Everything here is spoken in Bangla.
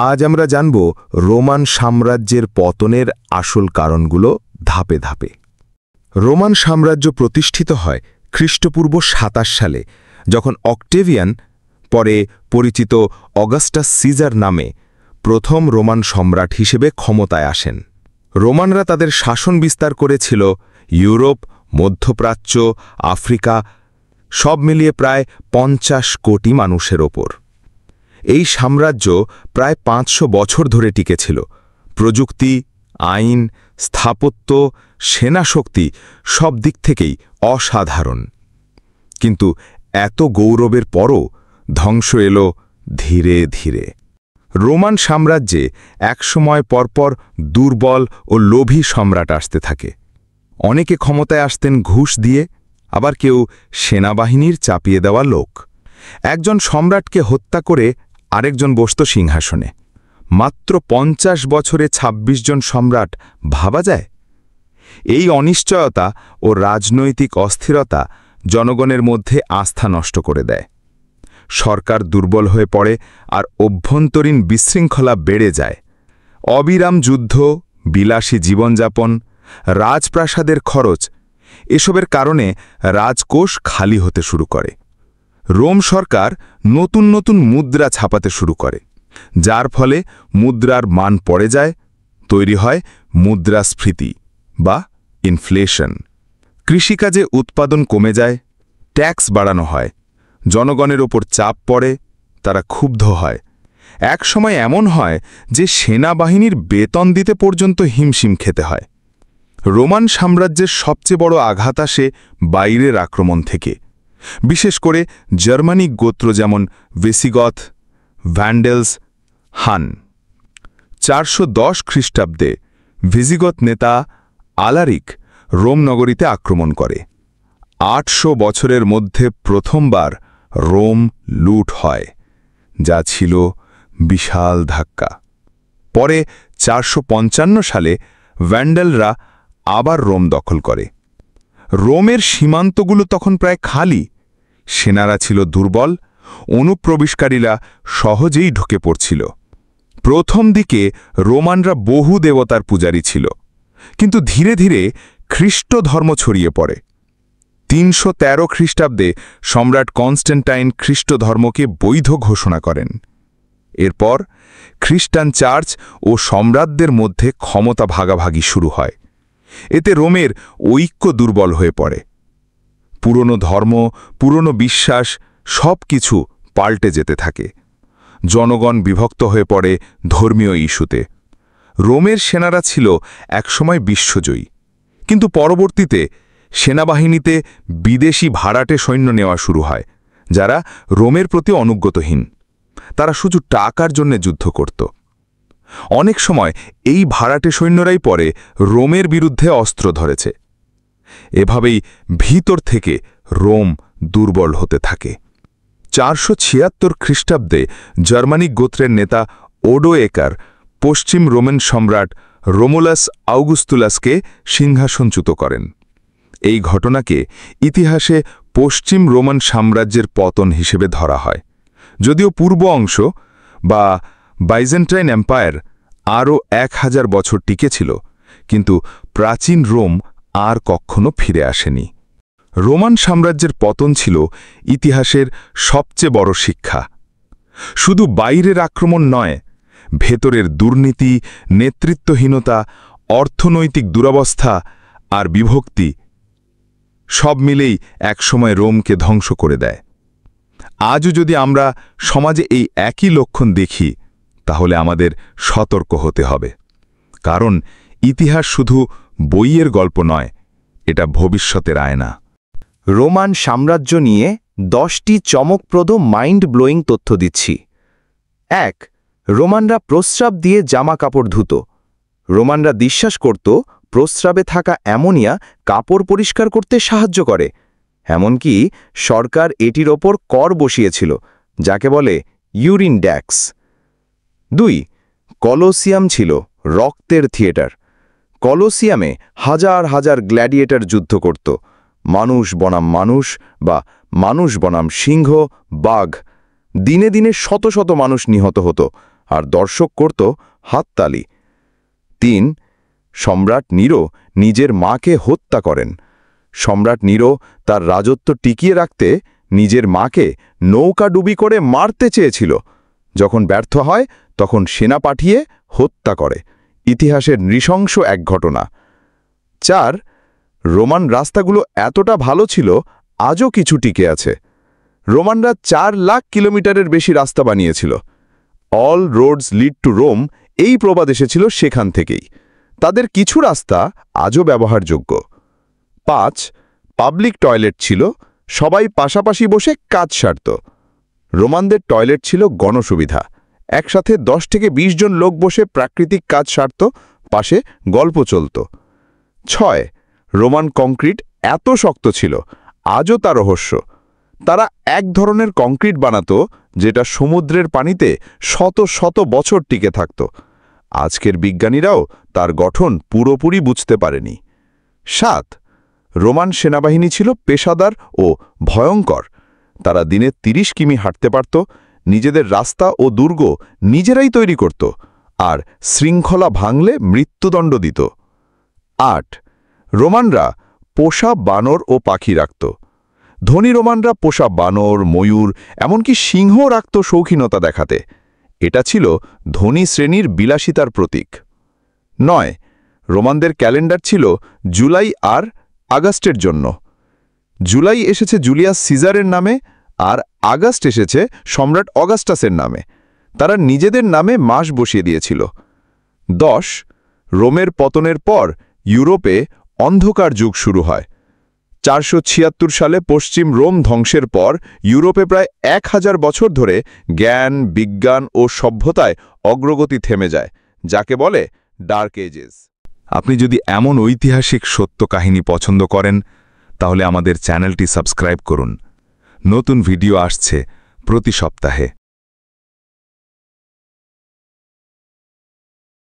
আজ আমরা জানব রোমান সাম্রাজ্যের পতনের আসল কারণগুলো ধাপে ধাপে। রোমান সাম্রাজ্য প্রতিষ্ঠিত হয় খ্রিস্টপূর্ব ২৭ সালে, যখন অক্টেভিয়ান, পরে পরিচিত অগাস্টাস সিজার নামে, প্রথম রোমান সম্রাট হিসেবে ক্ষমতায় আসেন। রোমানরা তাদের শাসন বিস্তার করেছিল ইউরোপ, মধ্যপ্রাচ্য, আফ্রিকা, সব মিলিয়ে প্রায় ৫০ কোটি মানুষের ওপর। এই সাম্রাজ্য প্রায় ৫০০ বছর ধরে টিকেছিল। প্রযুক্তি, আইন, স্থাপত্য, সেনাশক্তি সব দিক থেকেই অসাধারণ। কিন্তু এত গৌরবের পরও ধ্বংস এলো ধীরে ধীরে। রোমান সাম্রাজ্যে একসময় পরপর দুর্বল ও লোভী সম্রাট আসতে থাকে। অনেকে ক্ষমতায় আসতেন ঘুষ দিয়ে, আবার কেউ সেনাবাহিনীর চাপিয়ে দেওয়া লোক। একজন সম্রাটকে হত্যা করে আরেকজন বসত সিংহাসনে। মাত্র ৫০ বছরে ২৬ জন সম্রাট, ভাবা যায়? এই অনিশ্চয়তা ও রাজনৈতিক অস্থিরতা জনগণের মধ্যে আস্থা নষ্ট করে দেয়। সরকার দুর্বল হয়ে পড়ে আর অভ্যন্তরীণ বিশৃঙ্খলা বেড়ে যায়। অবিরাম যুদ্ধ, বিলাসী জীবনযাপন, রাজপ্রাসাদের খরচ, এসবের কারণে রাজকোষ খালি হতে শুরু করে। রোম সরকার নতুন নতুন মুদ্রা ছাপাতে শুরু করে, যার ফলে মুদ্রার মান পড়ে যায়। তৈরি হয় মুদ্রাস্ফীতি বা ইনফ্লেশন। কৃষিকাজে উৎপাদন কমে যায়, ট্যাক্স বাড়ানো হয়, জনগণের ওপর চাপ পড়ে, তারা ক্ষুব্ধ হয়। এক সময় এমন হয় যে সেনাবাহিনীর বেতন দিতে পর্যন্ত হিমশিম খেতে হয়। রোমান সাম্রাজ্যের সবচেয়ে বড় আঘাত আসে বাইরের আক্রমণ থেকে, বিশেষ করে জার্মানিক গোত্র যেমন ভিসিগথ, ভ্যান্ডেলস, হান। ৪১০ খ্রিস্টাব্দে ভিসিগথ নেতা আলারিক রোম নগরীতে আক্রমণ করে। ৮০০ বছরের মধ্যে প্রথমবার রোম লুট হয়, যা ছিল বিশাল ধাক্কা। পরে ৪৫৫ সালে ভ্যান্ডেলরা আবার রোম দখল করে। রোমের সীমান্তগুলো তখন প্রায় খালি, সেনারা ছিল দুর্বল, অনুপ্রবেশকারীরা সহজেই ঢুকে পড়ছিল। প্রথম দিকে রোমানরা বহু দেবতার পূজারী ছিল, কিন্তু ধীরে ধীরে খ্রিস্ট ধর্ম ছড়িয়ে পড়ে। ৩১৩ খ্রিস্টাব্দে সম্রাট কনস্ট্যান্টাইন খ্রিস্ট ধর্মকে বৈধ ঘোষণা করেন। এরপর খ্রিস্টান চার্চ ও সম্রাটদের মধ্যে ক্ষমতা ভাগাভাগি শুরু হয়। এতে রোমের ঐক্য দুর্বল হয়ে পড়ে। পুরনো ধর্ম, পুরনো বিশ্বাস সব কিছু পাল্টে যেতে থাকে। জনগণ বিভক্ত হয়ে পড়ে ধর্মীয় ইস্যুতে। রোমের সেনারা ছিল একসময় বিশ্বজয়ী, কিন্তু পরবর্তীতে সেনাবাহিনীতে বিদেশি ভাড়াটে সৈন্য নেওয়া শুরু হয়, যারা রোমের প্রতি অনুগতহীন। তারা শুধু টাকার জন্য যুদ্ধ করত। অনেক সময় এই ভাড়াটে সৈন্যরাই পরে রোমের বিরুদ্ধে অস্ত্র ধরেছে। এভাবেই ভিতর থেকে রোম দুর্বল হতে থাকে। ৪৭৬ খ্রিস্টাব্দে জার্মানিক গোত্রের নেতা ওডোয়েকার পশ্চিম রোমান সম্রাট রোমুলাস আউগুস্তুলাসকে সিংহাসনচ্যুত করেন। এই ঘটনাকে ইতিহাসে পশ্চিম রোমান সাম্রাজ্যের পতন হিসেবে ধরা হয়। যদিও পূর্ব অংশ বা বাইজেন্টাইন এম্পায়ার আরও ১০০০ বছর টিকেছিল, কিন্তু প্রাচীন রোম আর কখনো ফিরে আসেনি। রোমান সাম্রাজ্যের পতন ছিল ইতিহাসের সবচেয়ে বড় শিক্ষা। শুধু বাইরের আক্রমণ নয়, ভেতরের দুর্নীতি, নেতৃত্বহীনতা, অর্থনৈতিক দুরবস্থা আর বিভক্তি সব মিলেই একসময় রোমকে ধ্বংস করে দেয়। আজও যদি আমরা সমাজে এই একই লক্ষণ দেখি, তাহলে আমাদের সতর্ক হতে হবে। কারণ ইতিহাস শুধু বইয়ের গল্প নয়, এটা ভবিষ্যতের আয়না। রোমান সাম্রাজ্য নিয়ে 10টি চমকপ্রদ মাইন্ড ব্লোয়িং তথ্য দিচ্ছি। ১. রোমানরা প্রস্রাব দিয়ে জামা কাপড় ধুত। রোমানরা বিশ্বাস করত প্রস্রাবে থাকা অ্যামোনিয়া কাপড় পরিষ্কার করতে সাহায্য করে। এমনকি সরকার এটির ওপর কর বসিয়েছিল, যাকে বলে ইউরিন ট্যাক্স। ২. কলোসিয়াম ছিল রক্তের থিয়েটার। কলোসিয়ামে হাজার হাজার গ্ল্যাডিয়েটর যুদ্ধ করত। মানুষ বনাম মানুষ বা মানুষ বনাম সিংহ, বাঘ। দিনে দিনে শত শত মানুষ নিহত হতো, আর দর্শক করত হাততালি। 3. সম্রাট নিরো নিজের মাকে হত্যা করেন। সম্রাট নিরো তার রাজত্ব টিকিয়ে রাখতে নিজের মাকে নৌকাডুবি করে মারতে চেয়েছিল। যখন ব্যর্থ হয় তখন সেনা পাঠিয়ে হত্যা করে। ইতিহাসের নৃশংস এক ঘটনা। 4. রোমান রাস্তাগুলো এতটা ভালো ছিল আজও কিছু টিকে আছে। রোমানরা 4 লাখ কিলোমিটারের বেশি রাস্তা বানিয়েছিল। All roads lead to Rome এই প্রবাদ এসেছিল সেখান থেকেই। তাদের কিছু রাস্তা আজও ব্যবহারযোগ্য। 5. পাবলিক টয়লেট ছিল, সবাই পাশাপাশি বসে কাজ সারত। রোমানদের টয়লেট ছিল গণসুবিধা। একসাথে 10 থেকে 20 জন লোক বসে প্রাকৃতিক কাজ সারত, পাশে গল্প চলত। 6. রোমান কংক্রিট এত শক্ত ছিল, আজও তা রহস্য। তারা এক ধরনের কংক্রিট বানাতো যেটা সমুদ্রের পানিতে শত শত বছর টিকে থাকত। আজকের বিজ্ঞানীরাও তার গঠন পুরোপুরি বুঝতে পারেনি। 7. রোমান সেনাবাহিনী ছিল পেশাদার ও ভয়ঙ্কর। তারা দিনে 30 কিমি হাঁটতে পারত, নিজেদের রাস্তা ও দুর্গ নিজেরাই তৈরি করত, আর শৃঙ্খলা ভাঙলে মৃত্যুদণ্ড দিত। 8. রোমানরা পোষা বানর ও পাখি রাখত। ধনী রোমানরা পোষা বানর, ময়ূর, এমনকি সিংহ রাখত শৌখিনতা দেখাতে। এটা ছিল ধনী শ্রেণীর বিলাসিতার প্রতীক। 9. রোমানদের ক্যালেন্ডার ছিল জুলাই আর আগস্টের জন্য। জুলাই এসেছে জুলিয়াস সিজারের নামে, আর আগস্ট এসেছে সম্রাট অগাস্টাসের নামে। তারা নিজেদের নামে মাস বসিয়ে দিয়েছিল। 10. রোমের পতনের পর ইউরোপে অন্ধকার যুগ শুরু হয়। 476 সালে পশ্চিম রোম ধ্বংসের পর ইউরোপে প্রায় 1000 বছর ধরে জ্ঞান, বিজ্ঞান ও সভ্যতায় অগ্রগতি থেমে যায়, যাকে বলে ডার্ক এজেস। আপনি যদি এমন ঐতিহাসিক সত্য কাহিনী পছন্দ করেন তাহলে আমাদের চ্যানেলটি সাবস্ক্রাইব করুন। নতুন ভিডিও আসছে প্রতি সপ্তাহে।